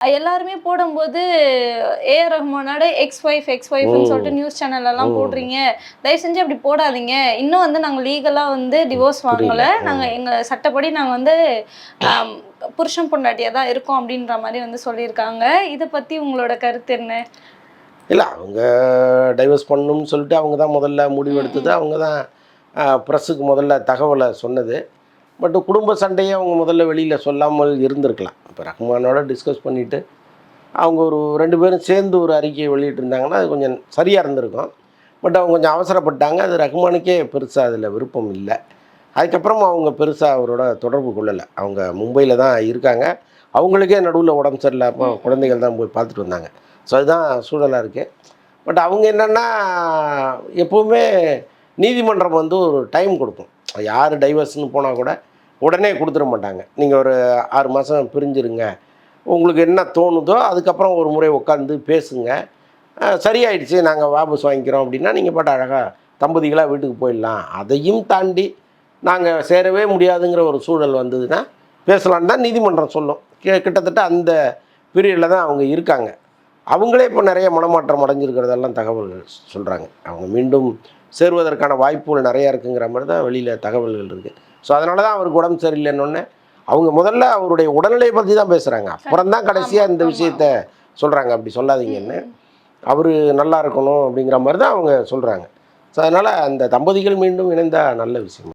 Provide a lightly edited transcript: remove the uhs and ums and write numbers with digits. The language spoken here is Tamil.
எல்லாருமே போடும்போது ஏஆர் ரஹ்மானோட எக்ஸ் ஒய்ஃப்னு சொல்லிட்டு நியூஸ் சேனல் எல்லாம் போடுறீங்க. தயவு செஞ்சு அப்படி போடாதீங்க. இன்னும் வந்து நாங்கள் லீகலாக வந்து டிவோர்ஸ் வாங்கலை. நாங்கள் எங்கள் சட்டப்படி நாங்கள் வந்து புருஷன் பொண்டாட்டியாக தான் இருக்கோம் அப்படின்ற மாதிரி வந்து சொல்லியிருக்காங்க. இதை பற்றி உங்களோட கருத்து என்ன? இல்லை, அவங்க டைவர்ஸ் பண்ணணும்னு சொல்லிட்டு அவங்க தான் முதல்ல முடிவெடுத்தது. அவங்க தான் ப்ரெஸ்ஸுக்கு முதல்ல தகவலை சொன்னது. பட் குடும்ப சண்டையை அவங்க முதல்ல வெளியில் சொல்லாமல் இருந்திருக்கலாம். இப்போ ரஹ்மானோட டிஸ்கஸ் பண்ணிவிட்டு அவங்க ஒரு 2 பேரும் சேர்ந்து ஒரு அறிக்கையை வெளியிட்டிருந்தாங்கன்னா அது கொஞ்சம் சரியாக இருந்திருக்கும். பட் அவங்க கொஞ்சம் அவசரப்பட்டாங்க. அது ரஹ்மானுக்கே பெருசாக அதில் விருப்பம் இல்லை. அதுக்கப்புறம் அவங்க பெருசாக அவரோட தொடர்பு கொள்ளலை. அவங்க மும்பையில் தான் இருக்காங்க. அவங்களுக்கே நடுவில் உடம்பு சரியில்லாமல் குழந்தைகள் தான் போய் பார்த்துட்டு வந்தாங்க. ஸோ அதுதான் சூழலாக இருக்குது. பட் அவங்க என்னென்னா எப்போவுமே நீதிமன்றம் வந்து ஒரு டைம் கொடுக்கும். யார் டைவர்ஸ்னு போனால் கூட உடனே கொடுத்துட மாட்டாங்க. நீங்கள் ஒரு 6 மாதம் பிரிஞ்சிருங்க, உங்களுக்கு என்ன தோணுதோ அதுக்கப்புறம் ஒரு முறை உட்காந்து பேசுங்க, சரியாயிடுச்சு நாங்கள் வாபஸ் வாங்கிக்கிறோம் அப்படின்னா நீங்கள் பாட்டு அழகாக தம்பதிகளாக வீட்டுக்கு போயிடலாம். அதையும் தாண்டி நாங்கள் சேரவே முடியாதுங்கிற ஒரு சூழல் வந்ததுன்னா பேசலான்னு தான் நீதிமன்றம் சொல்லும். கிட்டத்தட்ட அந்த பீரியடில் தான் அவங்க இருக்காங்க. அவங்களே இப்போ நிறைய மனமாற்றம் அடைஞ்சிருக்கிறதெல்லாம் தகவல்கள் சொல்கிறாங்க. அவங்க மீண்டும் சேருவதற்கான வாய்ப்புகள் நிறையா இருக்குங்கிற மாதிரி தான் வெளியில் தகவல்கள் இருக்குது. ஸோ அதனால தான் அவருக்கு உடம்பு சரியில்லைன்னொன்னே அவங்க முதல்ல அவருடைய உடல்நிலையை பற்றி தான் பேசுகிறாங்க. அப்புறம் தான் கடைசியாக இந்த விஷயத்த சொல்கிறாங்க. அப்படி சொல்லாதீங்கன்னு, அவர் நல்லா இருக்கணும் அப்படிங்கிற மாதிரி தான் அவங்க சொல்கிறாங்க. ஸோ அதனால் அந்த தம்பதிகள் மீண்டும் இணைந்தால் நல்ல விஷயம்.